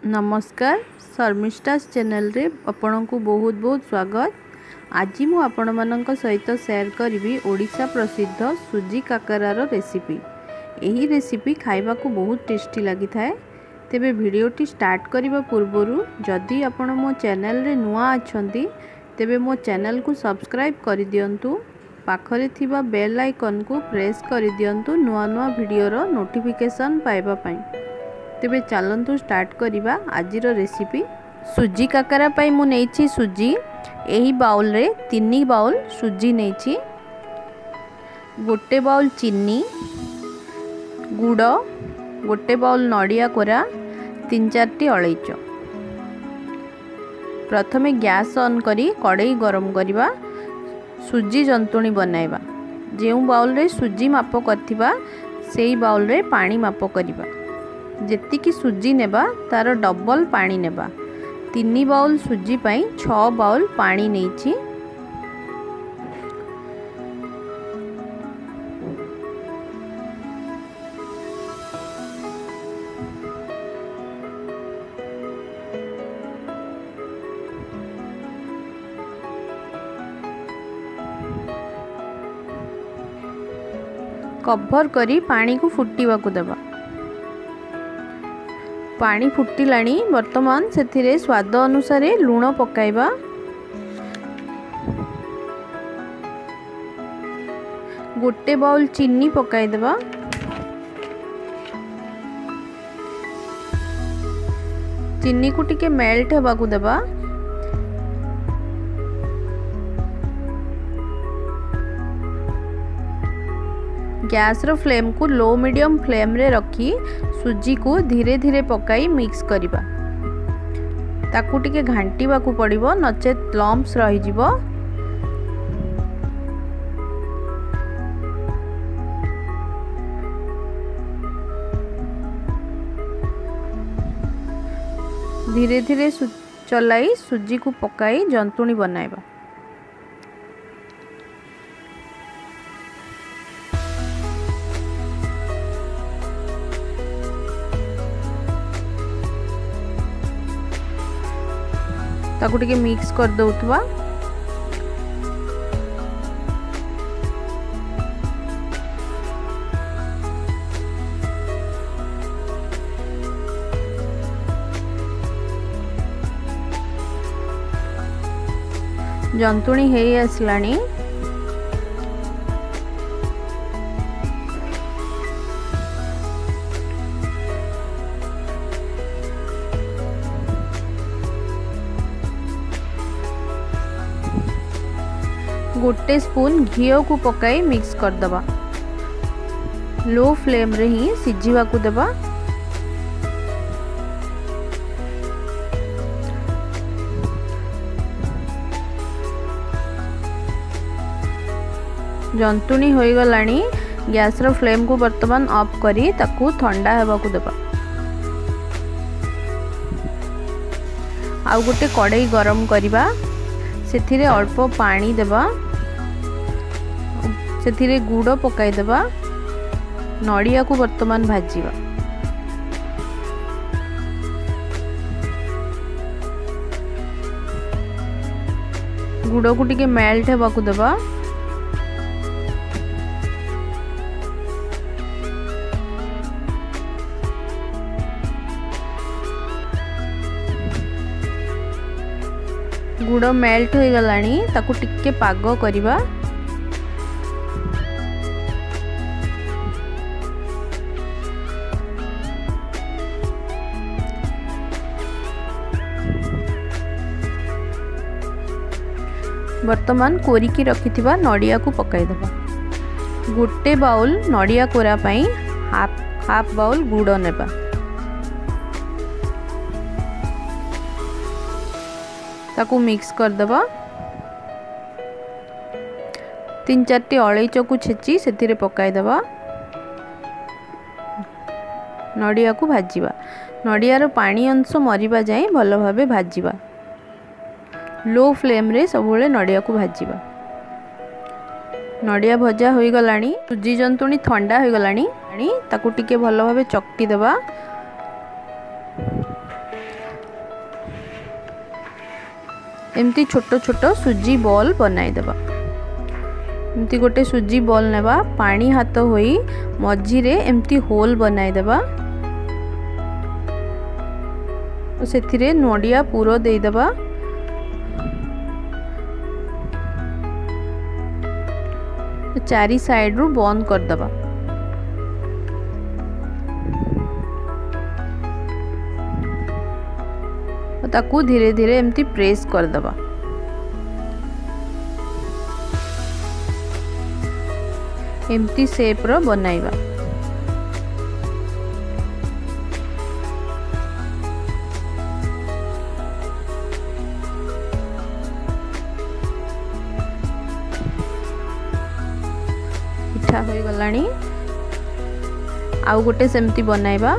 नमस्कार शर्मिष्ठास चैनल रे आपण को बहुत बहुत स्वागत। आज मु आपण मानक सहित शेयर करी ओडिशा प्रसिद्ध सुजी काकरार रेसिपी। यही रेसिपी खाइबा को बहुत टेस्टी लगी थाए। तेबे वीडियोटी स्टार्ट करबा पूर्वरु जदि आपण मो चैनल रे नुआ अछंती तेबे मो चैनल को सब्सक्राइब कर दियंतु। पाखरे थिबा बेल आइकन को प्रेस कर दियंतु नुआ नुआ वीडियोर नोटिफिकेशन पाइबा पई। तेबे चलंतु स्टार्ट करिबा आजिर रेसिपी। सुजी काकरा पाई मु नेछि सुजी। एही बाउल रे 3 बाउल सुजी नेछि, गोटे बाउल चीनी, गुड़, गोटे बाउल नड़िया कोरा, 3-4टी अलैच। प्रथमे गैस ऑन करी कड़ाई गरम करिबा, सुजी जंतुणी बनाइबा। जेउ बाउल रे सुजी माप करथिबा सेही बाउल रे पानी माप करिबा। जेतिकी सुजी नेबा तार डबल पानी नेबा। 3 बाउल सुजी पाई 6 बाउल पानी नेछि। कभर करी पानी को फुटीबा को देबा। पानी फुटिलाणी वर्तमान सेथिरे स्वाद अनुसार लूण पकाइबा। गोटे बाउल चीनी पकाई देबा। चीनी को टिके मेल्ट हेबा को देबा। गैस रो फ्लेम को लो मीडियम फ्लेम रे रखी सुजी को धीरे धीरे पकाई मिक्स करिबा। ताकू टिके घांटीबा को पड़िबो नचेत लम्प्स रही जिवो। धीरे धीरे चलाई सुजी को पकाई जंतुणी बनाइबा। ताकू टिके मिक्स कर दउथवा। जंतुणी हेई आसलानी। गोटे स्पून घी को पकाई मिक्स कर दबा। लो फ्लेम रे ही सिझीवा को देबा। जंतुणी होई गलानी। गैस रो फ्लेम को वर्तमान ऑफ करी ताकू ठंडा हेबा को देबा। आउ गोटे कड़ाई गरम करिबा। सेथिरे अल्प पानी देबा। सेथिरे गुड़ पकाई देबा। नड़िया को वर्तमान भाजीबा। गुड़ को टिके मेल्ट हेबा को देबा। गुड़ मेल्ट हो गलानी। ताकू टिके पाग करिबा। वर्तमान कोरिकी रखिथिबा नड़िया को पकाई देबा। गोटे बाउल नड़िया कोरा पाई हाफ बाउल गुड़ नेबा। ताकू मिक्स कर देबा। 3-4टी अलैच को छेची सेथिरे पकाई देबा। नड़िया को भाजीबा। नड़ियार पानी अंश मरिबा जाए भल भाबे भाजीबा। लो फ्लेम रे सबुले नड़िया को भाजीबा। नड़िया भजा होई गलानी। सुजी जंतुणी ठंडा होई गलानी। ताकू टिके भल भाबे चकटी देबा। एमती छोट छोट सुजी बॉल बनाई देबा। एमती गोटे सुजी बॉल नेबा, पानी हाथ होई मझी रे एमती होल बनाई देबा। सेथिरे नडिया पूरो देई देबा। चारी साइड रु बंद कर देबा। ताकू धीरे धीरे एमती प्रेस कर देबा। एमती शेप रो बनाइबा। पिठा होई गलानी। आउ गोटे सेमती बनाइबा।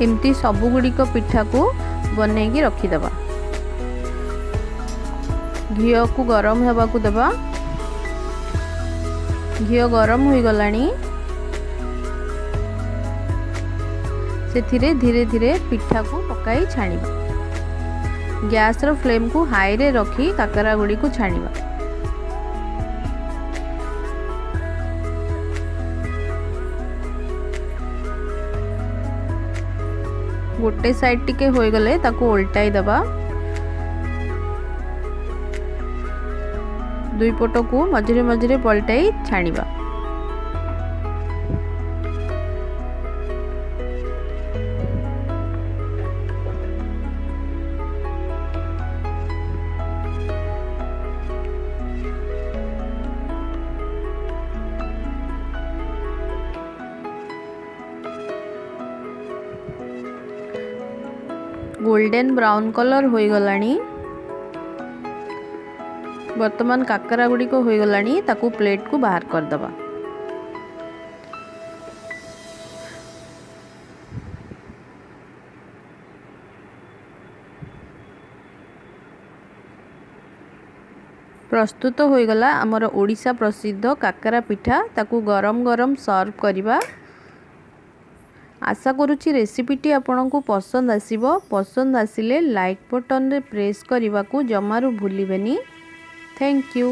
एमती सबु गुड़िक पिठा को बनैकी रखीदबा। घी को गरम होगा को देबा। घी गरम हो गलानी। सेथिरे धीरे धीरे पिठा को पकाई छाणीबा। गैस रो फ्लेम को हाई रे रखी काकरा गुड़ी को छाणीबा। गोटे साइड टिके होई गले ताको उल्टाई दबा। दुई पट को मझिरे मझिरे पलटाई छाणीबा। गोल्डन ब्राउन कलर हो गलानी। वर्तमान काकरा गुड़ी को हो गलानी। ताकू प्लेट को बाहर कर दबा। प्रस्तुत हो गला आमर ओडिशा प्रसिद्ध काकरा पिठा। ताकू गरम गरम सर्व करिबा। आशा करुच्ची रेसिपीटी आपन को पसंद आसीबो। पसंद आसिले लाइक बटन रे प्रेस करने को जमारू भूलिबेनी। Thank you.